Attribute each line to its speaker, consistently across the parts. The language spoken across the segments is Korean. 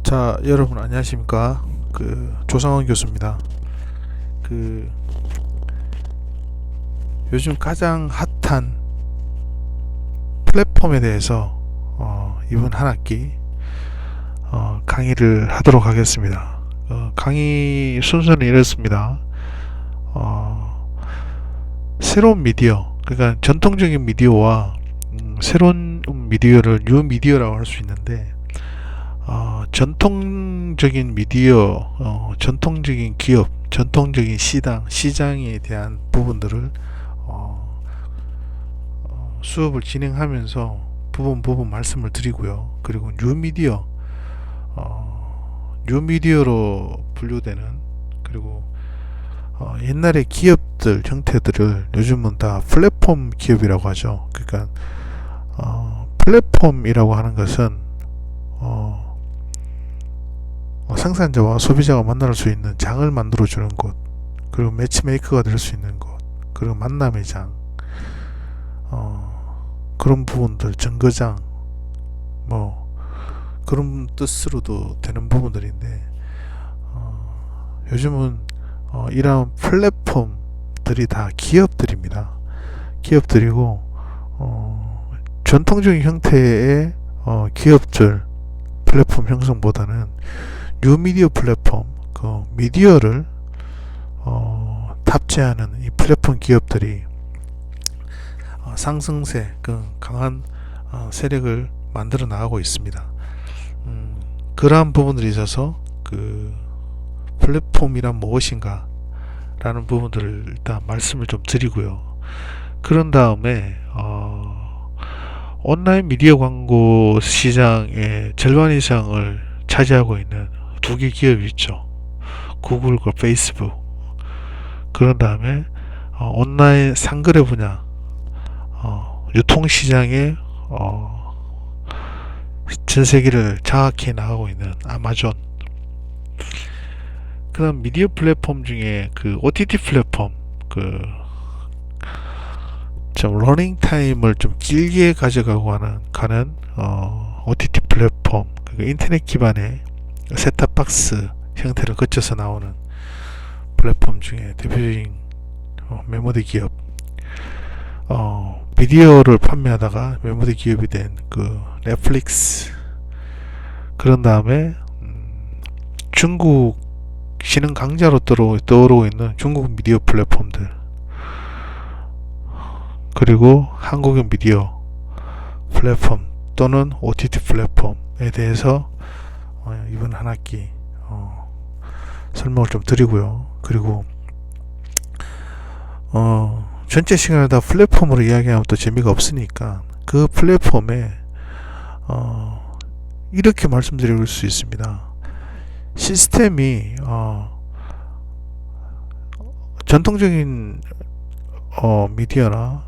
Speaker 1: 자, 여러분 안녕하십니까? 조상원 교수입니다. 그 요즘 가장 핫한 플랫폼에 대해서 이번 한 학기 강의를 하도록 하겠습니다. 강의 순서는 이렇습니다. 새로운 미디어, 그러니까 전통적인 미디어와 새로운 미디어를 뉴 미디어라고 할 수 있는데, 전통적인 미디어, 전통적인 기업, 전통적인 시장에 대한 부분들을 수업을 진행하면서 부분 말씀을 드리고요. 그리고 뉴미디어로 분류되는, 그리고 옛날의 기업들 형태들을 요즘은 다 플랫폼 기업이라고 하죠. 그러니까 플랫폼이라고 하는 것은 생산자와 소비자가 만날 수 있는 장을 만들어주는 곳, 그리고 매치메이커가 될 수 있는 곳, 그리고 만남의 장, 그런 부분들, 정거장, 뭐 그런 뜻으로도 되는 부분들인데, 요즘은 이러한 플랫폼들이 다 기업들입니다. 기업들이고, 전통적인 형태의 기업들 플랫폼 형성보다는 뉴미디어 플랫폼, 그 미디어를 탑재하는 이 플랫폼 기업들이 상승세, 그 강한 세력을 만들어 나가고 있습니다. 그러한 부분들이 있어서 그 플랫폼이란 무엇인가 라는 부분들을 일단 말씀을 좀 드리고요. 그런 다음에 온라인 미디어 광고 시장의 절반 이상을 차지하고 있는 두 개 기업이 있죠. 구글과 페이스북. 그런 다음에 온라인 상거래 분야, 유통시장의 전 세계를 장악해 나가고 있는 아마존. 그 다음 미디어 플랫폼 중에 그 OTT 플랫폼, 좀 러닝 타임을 좀 길게 가져가고 가는 OTT 플랫폼, 인터넷 기반의 셋탑박스 형태를 거쳐서 나오는 플랫폼 중에 대표적인 메모리 기업, 비디오를 판매하다가 메모리 기업이 된 그 넷플릭스. 그런 다음에 중국 신흥 강자로 떠오르고 있는 중국 미디어 플랫폼들, 그리고 한국의 미디어 플랫폼 또는 OTT 플랫폼에 대해서 이번 한 학기 설명을 좀 드리고요. 그리고 전체 시간을 다 플랫폼으로 이야기하면 또 재미가 없으니까 그 플랫폼에 이렇게 말씀드릴 수 있습니다. 시스템이 전통적인 미디어나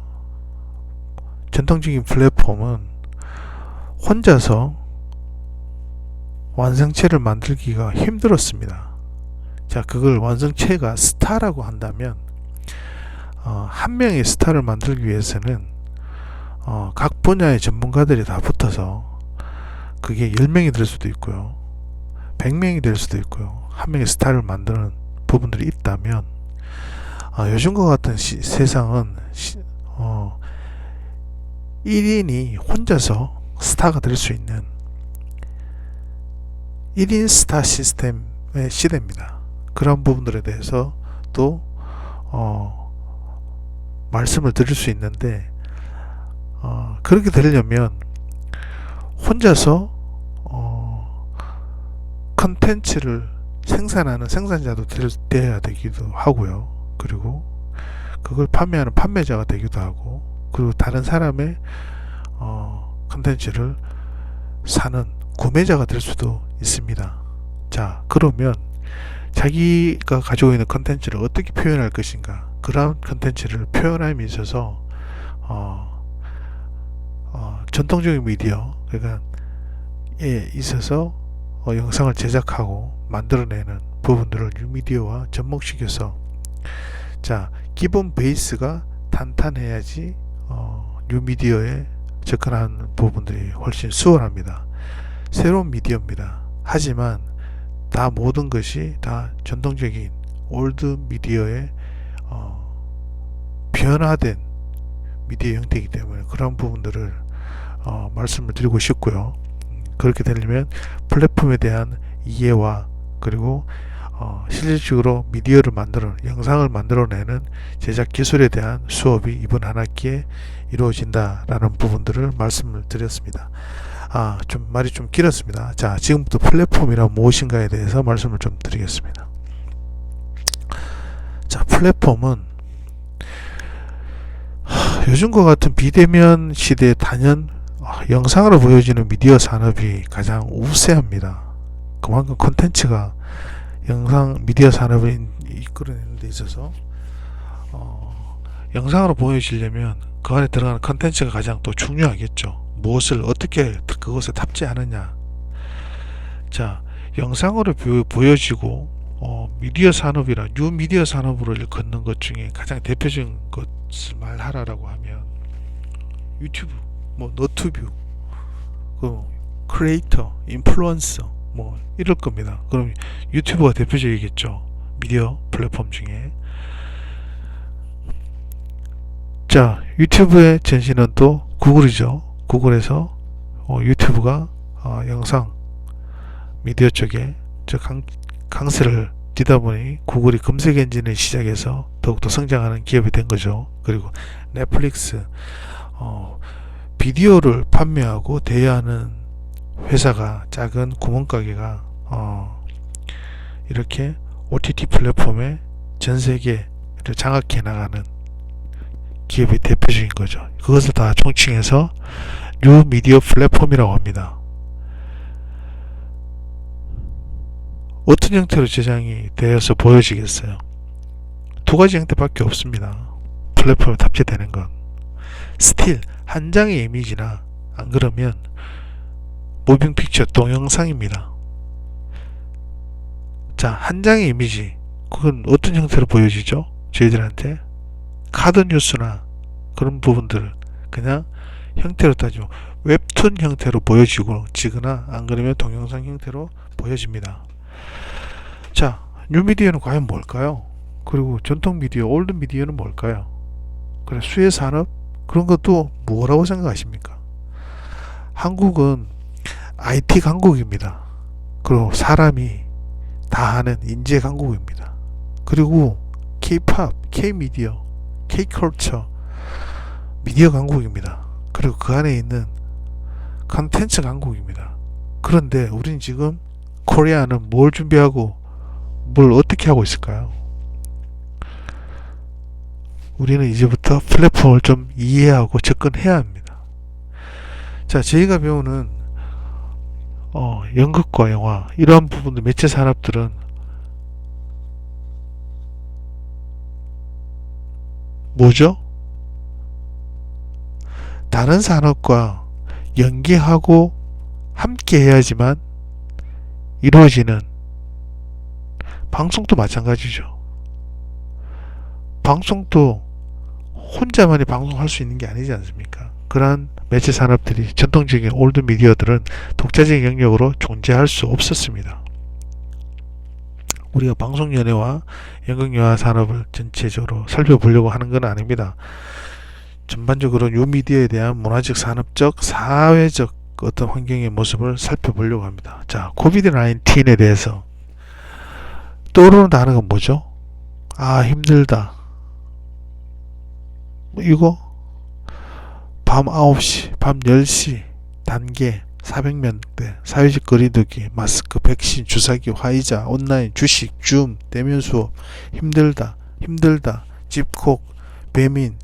Speaker 1: 전통적인 플랫폼은 혼자서 완성체를 만들기가 힘들었습니다. 자, 그걸 완성체가 스타라고 한다면, 한 명의 스타를 만들기 위해서는 각 분야의 전문가들이 다 붙어서, 그게 10명이 될 수도 있고요, 100명이 될 수도 있고요, 한 명의 스타를 만드는 부분들이 있다면, 요즘과 같은 세상은 1인이 혼자서 스타가 될 수 있는 1인 스타 시스템의 시대입니다. 그런 부분들에 대해서 또 말씀을 드릴 수 있는데, 그렇게 되려면 혼자서 컨텐츠를 생산하는 생산자도 되어야 되기도 하고요. 그리고 그걸 판매하는 판매자가 되기도 하고, 그리고 다른 사람의 컨텐츠를 사는 구매자가 될 수도 있습니다. 자, 그러면 자기가 가지고 있는 컨텐츠를 어떻게 표현할 것인가, 그런 컨텐츠를 표현함에 있어서 전통적인 미디어, 그러니까 에 있어서 영상을 제작하고 만들어내는 부분들을 뉴미디어와 접목시켜서, 자, 기본 베이스가 탄탄해야지 뉴미디어에 접근하는 부분들이 훨씬 수월합니다. 새로운 미디어입니다. 하지만 다 모든 것이 다 전통적인 올드 미디어의 변화된 미디어 형태이기 때문에 그런 부분들을 말씀을 드리고 싶고요. 그렇게 되려면 플랫폼에 대한 이해와 그리고 실질적으로 미디어를 영상을 만들어내는 제작 기술에 대한 수업이 이번 한 학기에 이루어진다라는 부분들을 말씀을 드렸습니다. 좀 말이 좀 길었습니다. 자, 지금부터 플랫폼이란 무엇인가에 대해서 말씀을 좀 드리겠습니다. 자, 플랫폼은 요즘과 같은 비대면 시대의 단연 영상으로 보여지는 미디어 산업이 가장 우세합니다. 그만큼 콘텐츠가 영상 미디어 산업을 이끌어내는 데 있어서 영상으로 보여지려면 그 안에 들어가는 콘텐츠가 가장 또 중요하겠죠. 무엇을 어떻게 그것에 탑재하느냐. 자, 영상으로 보여지고 미디어 산업이라 뉴 미디어 산업으로 걷는 것 중에 가장 대표적인 것을 말하라고 하면 유튜브, 뭐 너튜브, 그 크리에이터, 인플루언서 뭐 이럴 겁니다. 그럼 유튜브가 대표적이겠죠. 미디어 플랫폼 중에. 자, 유튜브의 전신은 또 구글이죠. 구글에서 유튜브가 영상 미디어 쪽에 강세를 띠다 보니 구글이 검색 엔진을 시작해서 더욱더 성장하는 기업이 된 거죠. 그리고 넷플릭스, 비디오를 판매하고 대여하는 회사가 작은 구멍가게가 이렇게 OTT 플랫폼에 전 세계를 장악해 나가는 기업이 대표적인 거죠. 그것을 다 총칭해서 뉴 미디어 플랫폼이라고 합니다. 어떤 형태로 제작이 되어서 보여지겠어요? 두 가지 형태밖에 없습니다. 플랫폼에 탑재되는 건 스틸, 한 장의 이미지나 안 그러면 무빙 픽처, 동영상입니다. 자, 한 장의 이미지, 그건 어떤 형태로 보여지죠? 저희들한테 카드 뉴스나 그런 부분들을 그냥 형태로 따지면 웹툰 형태로 보여지거나 안 그러면 동영상 형태로 보여집니다. 자, 뉴미디어는 과연 뭘까요? 그리고 전통 미디어, 올드 미디어는 뭘까요? 그래, 수혜 산업 그런 것도 뭐라고 생각하십니까? 한국은 IT 강국입니다. 그리고 사람이 다 하는 인재 강국입니다. 그리고 K-팝, K-미디어, K-컬처 미디어 강국입니다. 그리고 그 안에 있는 컨텐츠 강국입니다. 그런데 우리는 지금 코리아는 뭘 준비하고 뭘 어떻게 하고 있을까요? 우리는 이제부터 플랫폼을 좀 이해하고 접근해야 합니다. 자, 저희가 배우는 연극과 영화 이러한 부분들 매체 산업들은 뭐죠? 다른 산업과 연계하고 함께 해야지만 이루어지는 방송도 마찬가지죠. 방송도 혼자만이 방송할 수 있는 게 아니지 않습니까? 그러한 매체 산업들이 전통적인 올드 미디어들은 독자적인 영역으로 존재할 수 없었습니다. 우리가 방송연예와 연극영화 산업을 전체적으로 살펴보려고 하는 건 아닙니다. 전반적으로 뉴미디어에 대한 문화적, 산업적, 사회적 어떤 환경의 모습을 살펴보려고 합니다. 자, 코비드-19에 대해서 떠오르는 단어가 뭐죠? 힘들다. 이거 밤 9시, 밤 10시, 단계, 400명대, 사회적 거리두기, 마스크, 백신, 주사기, 화이자, 온라인, 주식, 줌, 대면 수업, 힘들다, 집콕, 배민,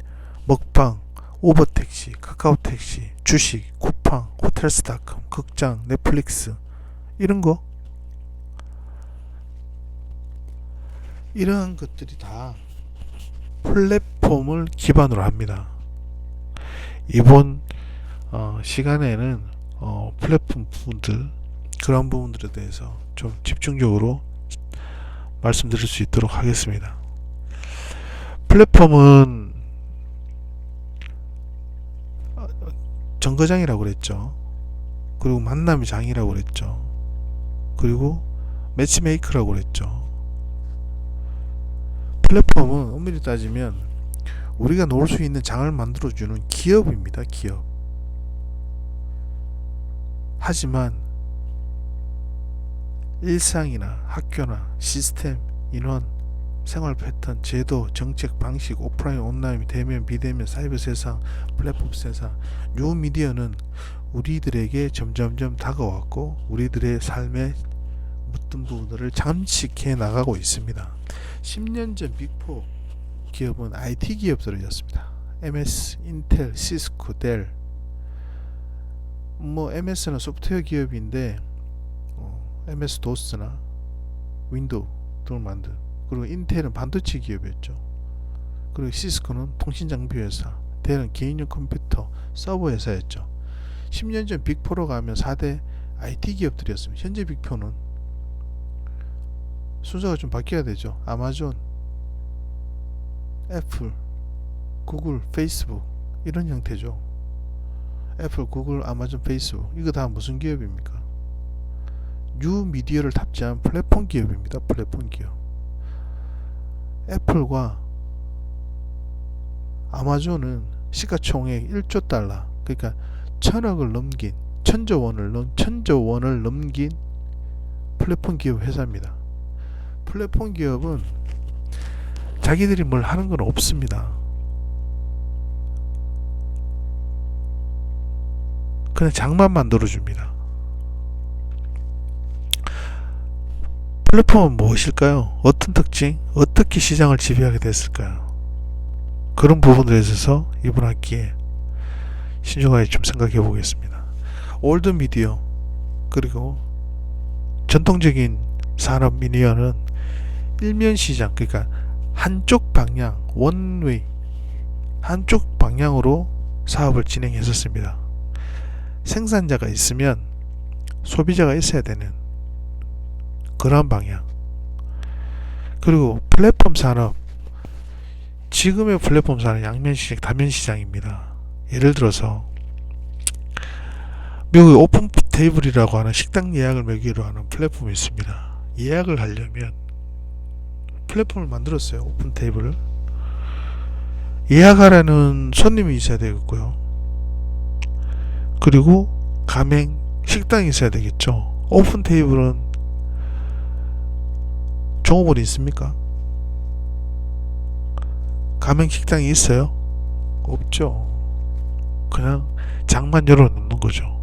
Speaker 1: 먹방, 우버택시, 카카오택시, 주식, 쿠팡, 호텔스닷컴, 극장, 넷플릭스 이런 거 이러한 것들이 다 플랫폼을 기반으로 합니다. 이번 시간에는 플랫폼 부분들 그런 부분들에 대해서 좀 집중적으로 말씀드릴 수 있도록 하겠습니다. 플랫폼은 정거장이라고 그랬죠. 그리고 만남의 장이라고 그랬죠. 그리고 매치메이커라고 그랬죠. 플랫폼은 엄밀히 따지면 우리가 놀 수 있는 장을 만들어주는 기업입니다. 기업. 하지만 일상이나 학교나 시스템, 인원, 생활 패턴, 제도, 정책, 방식, 오프라인, 온라인, 대면, 비대면, 사이버 세상, 플랫폼 세상, 뉴 미디어는 우리들에게 점점점 다가왔고 우리들의 삶에 묻던 부분들을 잠식해 나가고 있습니다. 10년 전 빅4 기업은 IT 기업들이었습니다. MS, 인텔, 시스코, 델. MS는 소프트웨어 기업인데 MS 도스나 윈도우 등을 만든, 그리고 인텔은 반도체 기업이었죠. 그리고 시스코는 통신 장비 회사, 델은 개인용 컴퓨터 서버 회사였죠. 10년 전 빅4로 가면 4대 IT 기업들이었습니다. 현재 빅4는 순서가 좀 바뀌어야 되죠. 아마존, 애플, 구글, 페이스북 이런 형태죠. 애플, 구글, 아마존, 페이스북 이거 다 무슨 기업입니까? 뉴 미디어를 탑재한 플랫폼 기업입니다. 플랫폼 기업. 애플과 아마존은 시가총액 1조 달러, 그러니까 천억을 넘긴, 천조 원을 넘긴 플랫폼 기업 회사입니다. 플랫폼 기업은 자기들이 뭘 하는 건 없습니다. 그냥 장만 만들어줍니다. 플랫폼은 무엇일까요? 어떤 특징? 어떻게 시장을 지배하게 됐을까요? 그런 부분들에 있어서 이번 학기에 신중하게 좀 생각해 보겠습니다. 올드 미디어 그리고 전통적인 산업 미디어는 일면 시장, 그러니까 한쪽 방향, 원웨이, 한쪽 방향으로 사업을 진행했었습니다. 생산자가 있으면 소비자가 있어야 되는 그런 방향. 그리고 플랫폼 산업, 지금의 플랫폼 산업 양면 시장, 다면 시장입니다. 예를 들어서 미국의 오픈 테이블이라고 하는 식당 예약을 매기로 하는 플랫폼이 있습니다. 예약을 하려면 플랫폼을 만들었어요. 오픈 테이블을. 예약하라는 손님이 있어야 되겠고요. 그리고 가맹 식당이 있어야 되겠죠. 오픈 테이블은 종업원이 있습니까? 가맹 식당이 있어요? 없죠. 그냥 장만 열어놓는 거죠.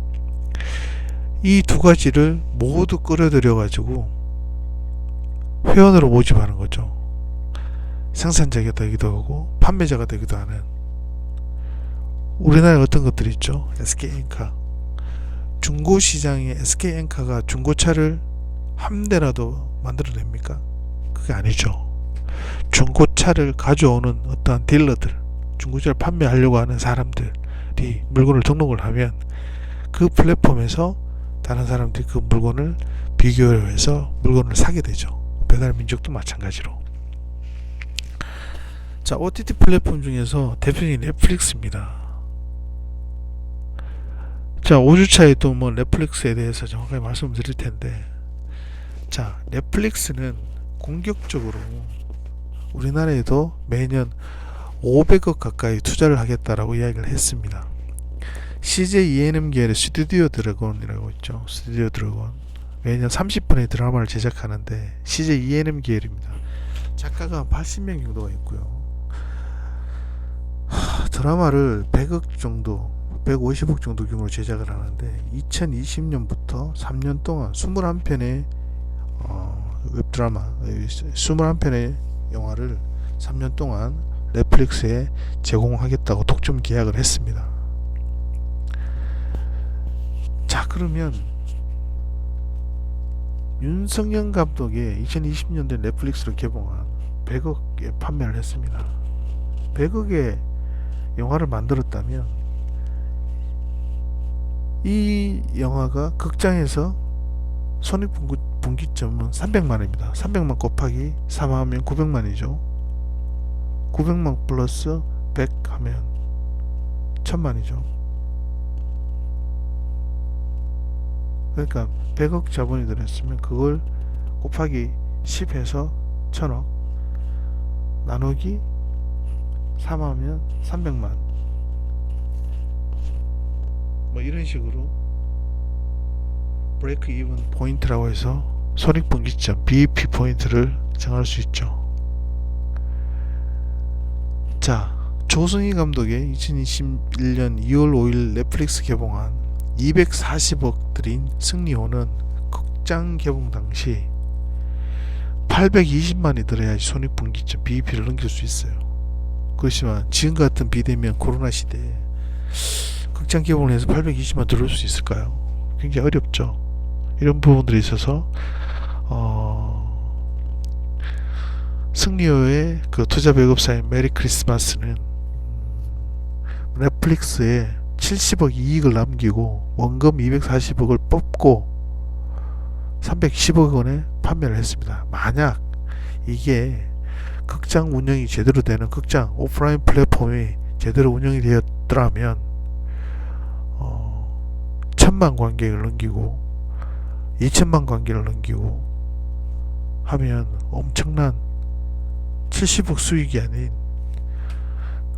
Speaker 1: 이 두 가지를 모두 끌어들여 가지고 회원으로 모집하는 거죠. 생산자가 되기도 하고 판매자가 되기도 하는. 우리나라에 어떤 것들이 있죠? SK엔카. 중고시장에 SK엔카가 중고차를 한 대라도 만들어냅니까? 그게 아니죠. 중고차를 가져오는 어떠한 딜러들, 중고차를 판매하려고 하는 사람들이 물건을 등록을 하면 그 플랫폼에서 다른 사람들이 그 물건을 비교해서 물건을 사게 되죠. 배달민족도 마찬가지로. 자, OTT 플랫폼 중에서 대표적인 넷플릭스입니다. 자, 5주차에 또 넷플릭스에 대해서 정확하게 말씀을 드릴 텐데, 자, 넷플릭스는 공격적으로 우리나라에도 매년 500억 가까이 투자를 하겠다라고 이야기를 했습니다. CJ ENM 계열의 스튜디오 드래곤이라고 있죠. 스튜디오 드래곤. 매년 30분의 드라마를 제작하는데 CJ ENM 계열입니다. 작가가 80명 정도가 있고요. 드라마를 100억 정도, 150억 정도 규모로 제작을 하는데 2020년부터 3년 동안 21편의 웹드라마, 21편의 영화를 3년 동안 넷플릭스에 제공하겠다고 독점 계약을 했습니다. 자, 그러면 윤석열 감독의 2020년도에 넷플릭스로 개봉한 100억에 판매를 했습니다. 100억의 영화를 만들었다면 이 영화가 극장에서 손익분기점은 300만입니다. 300만 곱하기 3하면 900만이죠. 900만 플러스 100 하면 1000만이죠. 그러니까 100억 자본이 들었으면 그걸 곱하기 10 해서 1000억 나누기 3하면 300만, 뭐 이런 식으로 브레이크 이븐 포인트라고 해서 손익분기점 BEP 포인트를 정할 수 있죠. 자, 조승희 감독의 2021년 2월 5일 넷플릭스 개봉한 240억 들인 승리호는 극장 개봉 당시 820만이 들어야지 손익분기점 BEP를 넘길 수 있어요. 그렇지만 지금 같은 비대면 코로나 시대에 극장 개봉을 해서 820만 들어올 수 있을까요? 굉장히 어렵죠. 이런 부분들이 있어서 승리호의 그 투자 배급사인 메리 크리스마스는 넷플릭스에 70억 이익을 남기고 원금 240억을 뽑고 310억 원에 판매를 했습니다. 만약 이게 극장 운영이 제대로 되는 극장 오프라인 플랫폼이 제대로 운영이 되었더라면 1000만 관객을 넘기고 2000만 관객을 넘기고 하면 엄청난 70억 수익이 아닌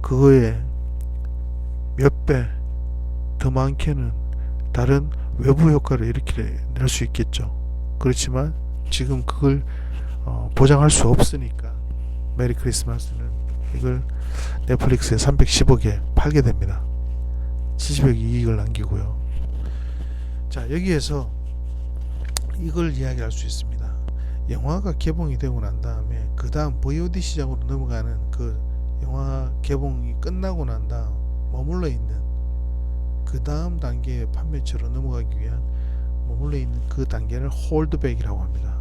Speaker 1: 그거에 몇 배 더 많게는 다른 외부 효과를 일으킬 수 있겠죠. 그렇지만 지금 그걸 보장할 수 없으니까 메리 크리스마스는 이걸 넷플릭스에 310억에 팔게 됩니다. 70억 이익을 남기고요. 자, 여기에서 이걸 이야기할 수 있습니다. 영화가 개봉이 되고 난 다음에 그 다음 VOD 시장으로 넘어가는 그 영화 개봉이 끝나고 난 다음 머물러 있는 그 다음 단계의 판매처로 넘어가기 위한 머물러 있는 그 단계를 홀드백이라고 합니다.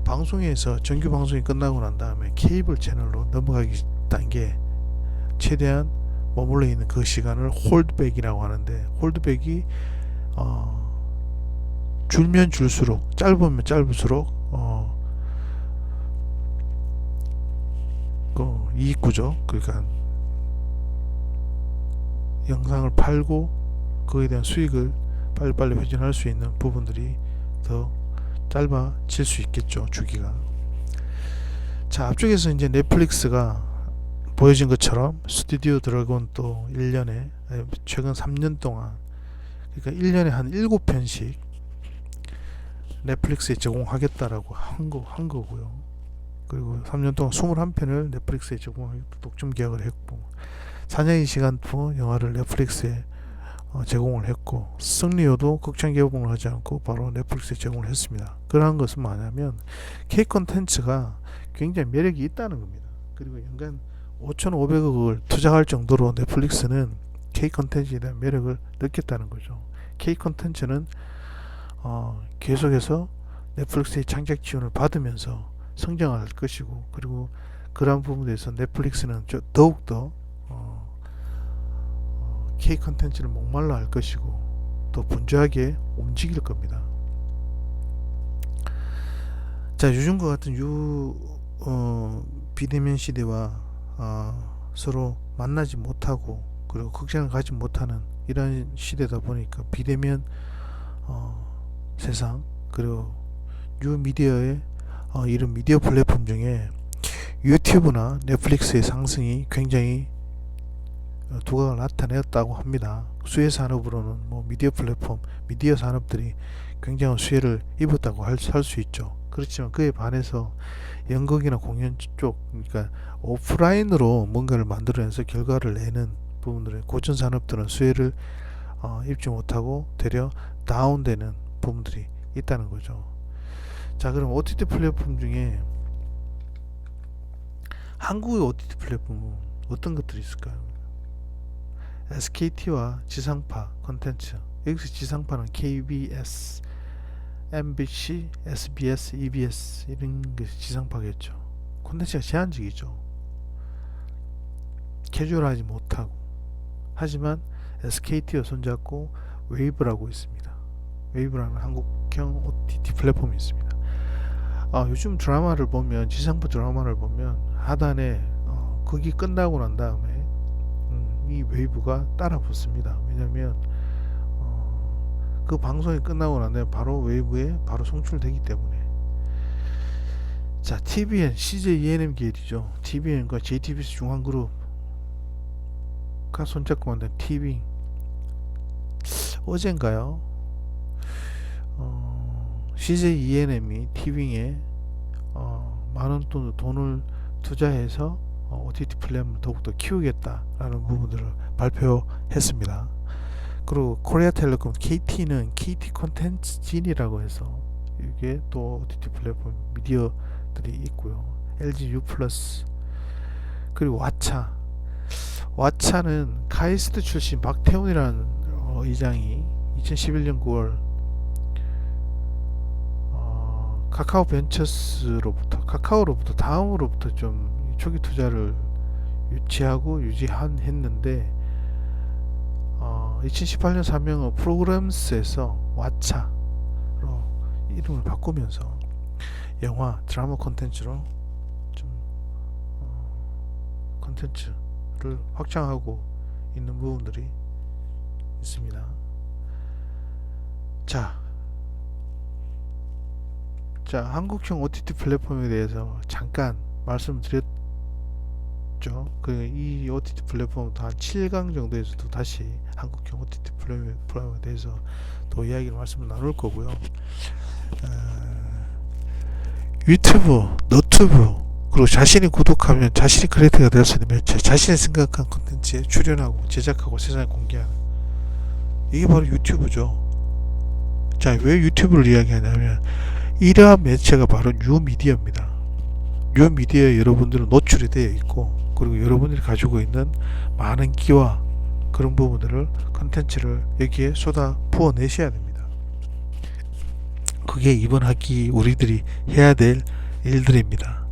Speaker 1: 방송에서 정규 방송이 끝나고 난 다음에 케이블 채널로 넘어가기 단계 최대한 머물러 있는 그 시간을 홀드백이라고 하는데, 홀드백이 줄면 줄수록, 짧으면 짧을수록 그 이익구조, 그러니까 영상을 팔고 그에 대한 수익을 빨리빨리 회전할 수 있는 부분들이 더 짧아질 수 있겠죠, 주기가. 자, 앞쪽에서 이제 넷플릭스가 보여진 것처럼 스튜디오 드래곤 또 1년에, 최근 3년 동안, 그러니까 1년에 한 7편씩 넷플릭스에 제공하겠다라고 한 거고요. 그리고 3년 동안 21편을 넷플릭스에 제공하겠다 독점 계약을 했고, 사냥의 시간도 영화를 넷플릭스에 제공을 했고, 승리호도 극장 개봉을 하지 않고 바로 넷플릭스에 제공을 했습니다. 그러한 것은 뭐냐면 K 콘텐츠가 굉장히 매력이 있다는 겁니다. 그리고 연간 5,500억을 투자할 정도로 넷플릭스는 K 콘텐츠에 대한 매력을 느꼈다는 거죠. K 콘텐츠는 계속해서 넷플릭스의 창작 지원을 받으면서 성장할 것이고, 그리고 그러한 부분에서 넷플릭스는 더욱더 K 콘텐츠를 목말라 할 것이고 또 분주하게 움직일 겁니다. 자, 요즘과 같은 비대면 시대와 서로 만나지 못하고 그리고 극장을 가지 못하는 이런 시대다 보니까 비대면 세상, 그리고 뉴미디어의 이런 미디어 플랫폼 중에 유튜브나 넷플릭스의 상승이 굉장히 두각을 나타냈다고 합니다. 수혜 산업으로는 뭐 미디어 플랫폼, 미디어 산업들이 굉장한 수혜를 입었다고 할 수 있죠. 그렇지만 그에 반해서 연극이나 공연 쪽, 그러니까 오프라인으로 뭔가를 만들어내서 결과를 내는 부분들의 고전 산업들은 수혜를 입지 못하고 되려 다운되는 부분들이 있다는 거죠. 자, 그럼 OTT 플랫폼 중에 한국의 OTT 플랫폼은 어떤 것들이 있을까요? SKT와 지상파 콘텐츠, 여기서 지상파는 KBS, MBC, SBS, EBS 이런 것이 지상파겠죠. 콘텐츠가 제한적이죠. 캐주얼하지 못하고. 하지만 SKT와 손잡고 웨이브라고 있습니다. 웨이브라는 한국형 OTT 플랫폼이 있습니다. 요즘 드라마를 보면, 지상파 드라마를 보면 하단에 거기 끝나고 난 다음에 이 웨이브가 따라 붙습니다. 왜냐면 그 방송이 끝나고 나면 바로 웨이브에 바로 송출되기 때문에. 자, TVN, CJ ENM 게이트죠. TVN과 JTBC 중앙그룹가 손잡고 만든 TV. 어젠가요? CJ ENM이 TV에 많은 돈을 투자해서 OTT 플랫폼을 더욱더 키우겠다라는 부분들을 발표했습니다. 그리고 코리아텔레콤 KT는 KT 콘텐츠 진이라고 해서 이게 또 OTT 플랫폼 미디어들이 있고요. LG U 플러스, 그리고 왓챠는 카이스트 출신 박태훈이라는 의장이 2011년 9월 카카오로부터 다음으로부터 좀 초기 투자를 유치했는데 2018년 사명은 프로그램스에서 왓챠로 이름을 바꾸면서 영화, 드라마 콘텐츠로 좀 콘텐츠를 확장하고 있는 부분들이 있습니다. 자, 한국형 OTT 플랫폼에 대해서 잠깐 말씀드렸죠. 이 OTT 플랫폼도 한 7강 정도에서도 다시 한국형 OTT 플랫폼에 대해서 또 이야기를 말씀을 나눌 거고요. 유튜브, 너튜브, 그리고 자신이 구독하면 자신이 크리에이터가 될 수 있는 매체, 자신이 생각한 콘텐츠에 출연하고 제작하고 세상에 공개하는, 이게 바로 유튜브죠. 자, 왜 유튜브를 이야기하냐면 이러한 매체가 바로 뉴미디어입니다. 뉴미디어에 여러분들은 노출이 되어 있고, 그리고 여러분들이 가지고 있는 많은 끼와 그런 부분들을, 컨텐츠를 여기에 쏟아 부어내셔야 됩니다. 그게 이번 학기 우리들이 해야 될 일들입니다.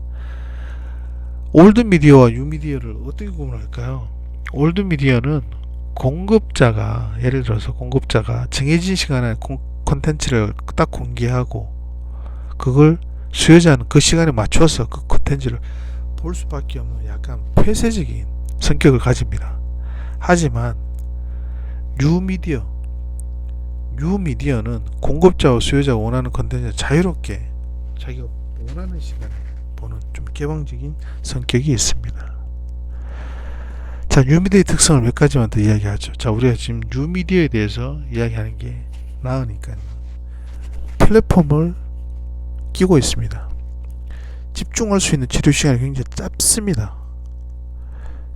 Speaker 1: 올드미디어와 뉴미디어를 어떻게 구분할까요? 올드미디어는 공급자가, 예를 들어서 공급자가 정해진 시간에 콘텐츠를 딱 공개하고 그걸 수요자는 그 시간에 맞춰서 그 콘텐츠를 볼 수밖에 없는 약간 폐쇄적인 성격을 가집니다. 하지만 뉴미디어는 공급자와 수요자가 원하는 콘텐츠를 자유롭게 자기가 원하는 시간에 보는 좀 개방적인 성격이 있습니다. 자, 뉴미디어의 특성을 몇 가지만 더 이야기하죠. 자, 우리가 지금 뉴미디어에 대해서 이야기하는 게 나으니까요. 플랫폼을 끼고 있습니다. 집중할 수 있는 치료 시간이 굉장히 짧습니다.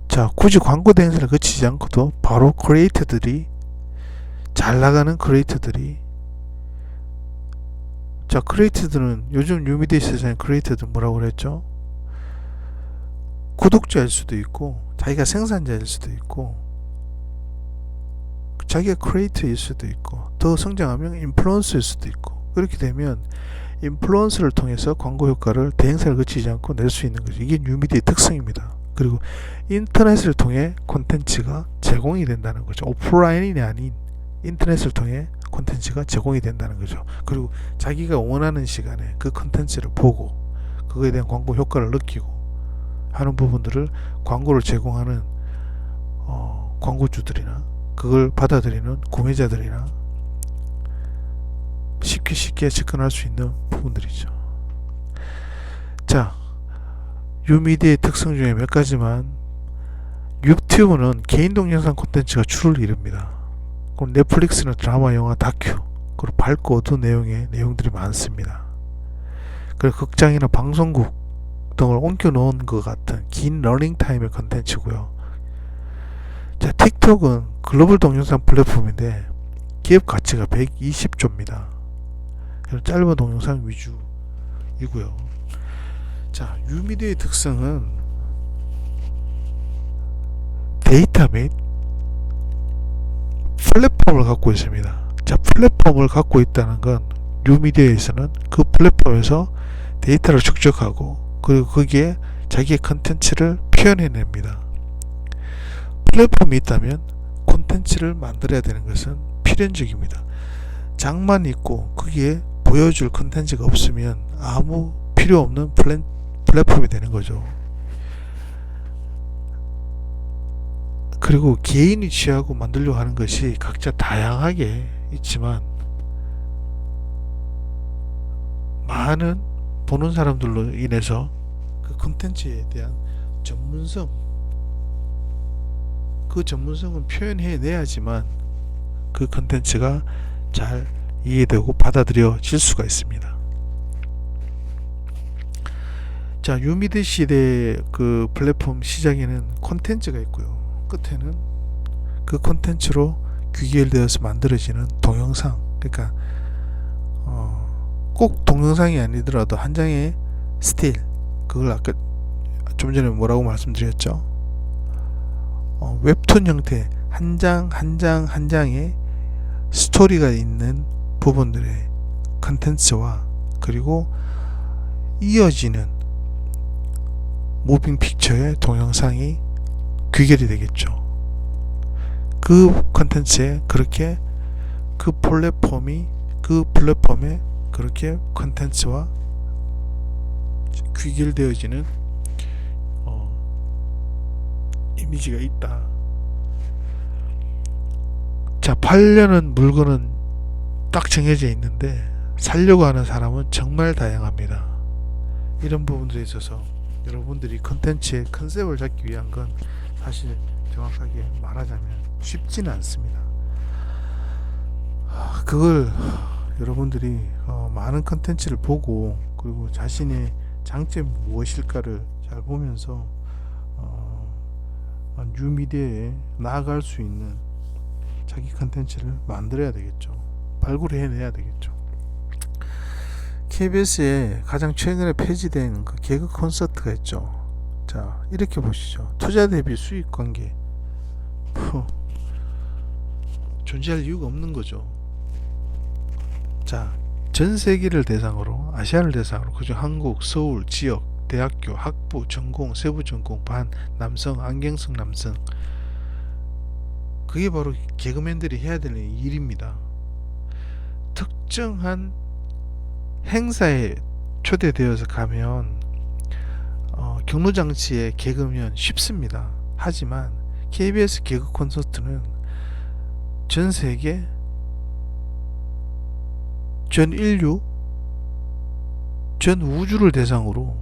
Speaker 1: 자, 굳이 광고 대행사를 거치지 않고도 바로 크리에이터들이, 잘 나가는 크리에이터들이, 자, 크리에이터들은 요즘 뉴미디어 세상에 크리에이터들 뭐라고 그랬죠? 구독자일 수도 있고, 자기가 생산자일 수도 있고, 자기가 크리에이터일 수도 있고, 더 성장하면 인플루언서일 수도 있고, 그렇게 되면 인플루언서를 통해서 광고 효과를 대행사를 거치지 않고 낼 수 있는 거죠. 이게 뉴미디어의 특성입니다. 그리고 인터넷을 통해 콘텐츠가 제공이 된다는 거죠. 오프라인이 아닌 인터넷을 통해 콘텐츠가 제공이 된다는 거죠. 그리고 자기가 원하는 시간에 그 콘텐츠를 보고 그거에 대한 광고 효과를 느끼고 하는 부분들을 광고를 제공하는 광고주들이나 그걸 받아들이는 구매자들이나 쉽게 접근할 수 있는 부분들이죠. 자, 뉴미디어의 특성 중에 몇 가지만. 유튜브는 개인 동영상 콘텐츠가 주를 이룹니다. 그럼 넷플릭스는 드라마, 영화, 다큐, 그리고 밝고 어두운 내용의 내용들이 많습니다. 그리고 극장이나 방송국 등을 옮겨 놓은 것 같은 긴 러닝 타임의 콘텐츠고요. 자, 틱톡은 글로벌 동영상 플랫폼인데 기업 가치가 120조입니다. 짧은 동영상 위주이고요. 자, 뉴미디어의 특성은 데이터 및 플랫폼을 갖고 있습니다. 자, 플랫폼을 갖고 있다는 건 뉴미디어에서는 그 플랫폼에서 데이터를 축적하고 그리고 거기에 자기의 컨텐츠를 표현해냅니다. 플랫폼이 있다면 콘텐츠를 만들어야 되는 것은 필연적입니다. 장만 있고 거기에 보여줄 컨텐츠가 없으면 아무 필요 없는 플랫폼이 되는 거죠. 그리고 개인이 취하고 만들려고 하는 것이 각자 다양하게 있지만 많은 보는 사람들로 인해서 그 콘텐츠에 대한 전문성, 그 전문성은 표현해 내야지만 그 콘텐츠가 잘 이해되고 받아들여질 수가 있습니다. 자, 유미드 시대 그 플랫폼 시작에는 콘텐츠가 있고요. 끝에는 그 콘텐츠로 귀결되어서 만들어지는 동영상, 그러니까 꼭 동영상이 아니더라도 한 장의 스틸, 그걸 아까 좀 전에 뭐라고 말씀드렸죠? 웹툰 형태 한 장 한 장 한 장의 스토리가 있는 부분들의 컨텐츠와 그리고 이어지는 무빙 픽처의 동영상이 귀결이 되겠죠. 그 컨텐츠에 그렇게 그 플랫폼에 그렇게 컨텐츠와 귀결되어지는 이미지가 있다. 자, 팔려는 물건은 딱 정해져 있는데 살려고 하는 사람은 정말 다양합니다. 이런 부분들에 있어서 여러분들이 컨텐츠의 컨셉을 잡기 위한 건 사실 정확하게 말하자면 쉽지는 않습니다. 그걸 여러분들이 많은 컨텐츠를 보고 그리고 자신의 장점이 무엇일까를 잘 보면서 뉴미디어에 나아갈 수 있는 자기 컨텐츠를 만들어야 되겠죠. 발굴해내야 되겠죠. KBS에 가장 최근에 폐지된 그 개그 콘서트가 있죠. 자, 이렇게 보시죠. 투자 대비 수익 관계 존재할 이유가 없는 거죠. 자, 전 세계를 대상으로, 아시아를 대상으로, 그중 한국, 서울, 지역, 대학교, 학부, 전공, 세부 전공, 반, 남성, 안경성 남성, 그게 바로 개그맨들이 해야 되는 일입니다. 특정한 행사에 초대되어서 가면 경로장치에 개그면 쉽습니다. 하지만 KBS 개그 콘서트는 전 세계, 전 인류, 전 우주를 대상으로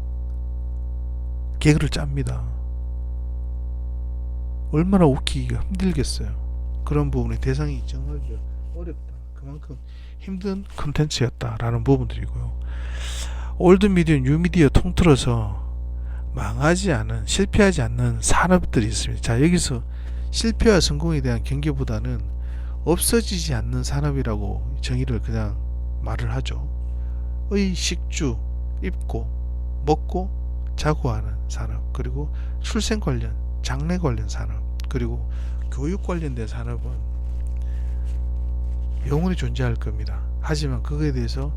Speaker 1: 개그를 짭니다. 얼마나 웃기기가 힘들겠어요. 그런 부분에 대상이 정하기가 어렵다. 그만큼 힘든 컨텐츠였다라는 부분들이고요. 올드미디어, 뉴미디어 통틀어서 망하지 않은, 실패하지 않는 산업들이 있습니다. 자, 여기서 실패와 성공에 대한 경계보다는 없어지지 않는 산업이라고 정의를 그냥 말을 하죠. 식주, 입고, 먹고, 자고 하는 산업, 그리고 출생 관련, 장래 관련 산업, 그리고 교육 관련된 산업은 영원히 존재할 겁니다. 하지만 그거에 대해서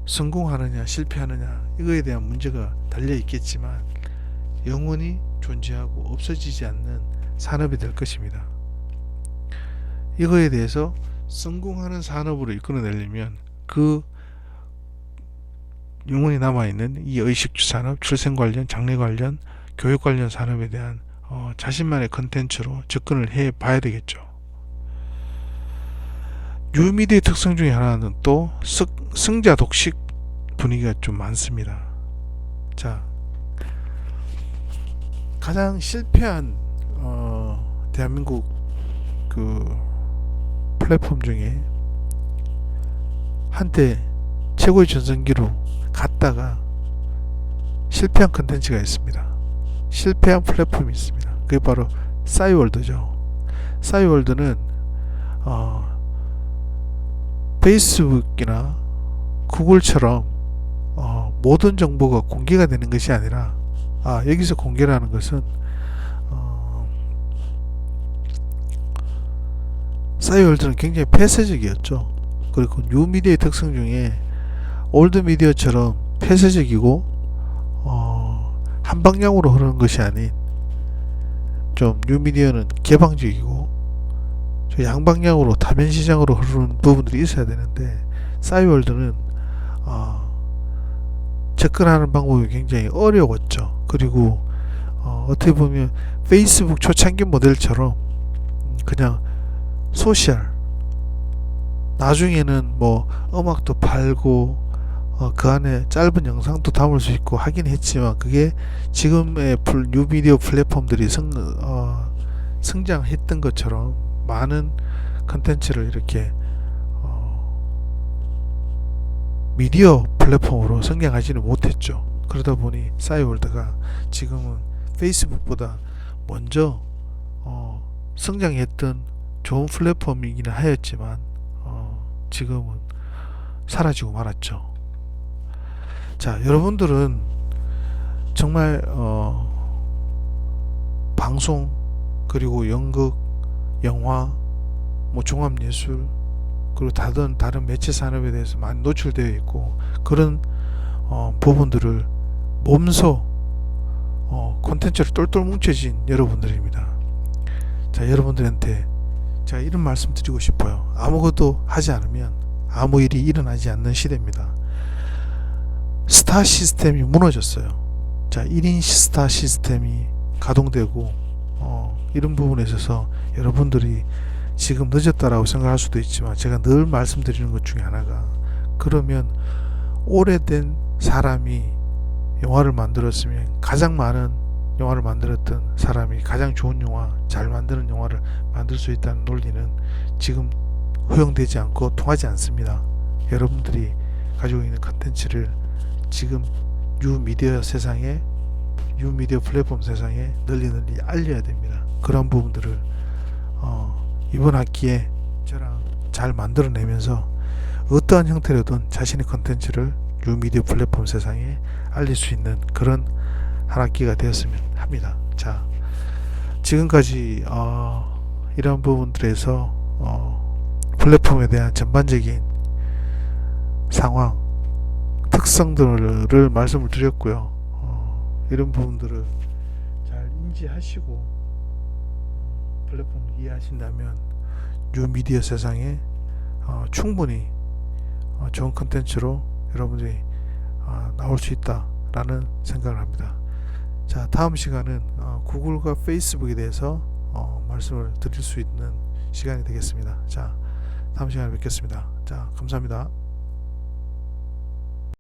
Speaker 1: 성공하느냐 실패하느냐 이거에 대한 문제가 달려 있겠지만 영원히 존재하고 없어지지 않는 산업이 될 것입니다. 이거에 대해서 성공하는 산업으로 이끌어내려면 그 영원히 남아있는 이 의식주 산업, 출생 관련, 장래 관련, 교육 관련 산업에 대한 자신만의 컨텐츠로 접근을 해 봐야 되겠죠. 뉴미디어의 특성 중에 하나는 또 승자 독식 분위기가 좀 많습니다. 자, 가장 실패한 대한민국 그 플랫폼 중에 한때 최고의 전성기로 갔다가 실패한 컨텐츠가 있습니다. 실패한 플랫폼이 있습니다. 그게 바로 싸이월드죠. 싸이월드는 페이스북이나 구글처럼 모든 정보가 공개가 되는 것이 아니라 여기서 공개라는 것은 싸이월드는 굉장히 폐쇄적이었죠. 그리고 뉴미디어의 특성 중에 올드미디어처럼 폐쇄적이고 한 방향으로 흐르는 것이 아닌 좀 뉴미디어는 개방적이고 양방향으로 다면 시장으로 흐르는 부분들이 있어야 되는데 싸이월드는 접근하는 방법이 굉장히 어려웠죠. 그리고 어떻게 보면 페이스북 초창기 모델처럼 그냥 소셜, 나중에는 뭐 음악도 팔고 그 안에 짧은 영상도 담을 수 있고 하긴 했지만, 그게 지금의 뉴미디어 플랫폼들이 성장했던 것처럼 많은 컨텐츠를 이렇게 미디어 플랫폼으로 성장하지는 못했죠. 그러다 보니 싸이월드가 지금은 페이스북보다 먼저 성장했던 좋은 플랫폼이기는 하였지만 지금은 사라지고 말았죠. 자, 여러분들은 정말 방송, 그리고 연극, 영화, 뭐 종합예술, 그리고 다른 매체 산업에 대해서 많이 노출되어 있고, 그런 부분들을 몸소 콘텐츠로 똘똘 뭉쳐진 여러분들입니다. 자, 여러분들한테 제가 이런 말씀 드리고 싶어요. 아무것도 하지 않으면 아무 일이 일어나지 않는 시대입니다. 스타 시스템이 무너졌어요. 자, 1인 스타 시스템이 가동되고 이런 부분에 있어서 여러분들이 지금 늦었다라고 생각할 수도 있지만, 제가 늘 말씀드리는 것 중에 하나가, 그러면 오래된 사람이 영화를 만들었으면 가장 많은 영화를 만들었던 사람이 가장 좋은 영화, 잘 만드는 영화를 만들 수 있다는 논리는 지금 허용되지 않고 통하지 않습니다. 여러분들이 가지고 있는 컨텐츠를 지금 뉴미디어 세상에, 뉴미디어 플랫폼 세상에 널리 알려야 됩니다. 그런 부분들을 이번 학기에 저랑 잘 만들어내면서 어떠한 형태로든 자신의 컨텐츠를 뉴미디어 플랫폼 세상에 알릴 수 있는 그런 한 학기가 되었으면 합니다. 자, 지금까지 이런 부분들에서 플랫폼에 대한 전반적인 상황, 특성들을 말씀을 드렸고요. 이런 부분들을 잘 인지하시고 플랫폼을 이해하신다면 뉴미디어 세상에 충분히 좋은 컨텐츠로 여러분들이 나올 수 있다라는 생각을 합니다. 자, 다음 시간은 구글과 페이스북에 대해서 말씀을 드릴 수 있는 시간이 되겠습니다. 자, 다음 시간에 뵙겠습니다. 자, 감사합니다.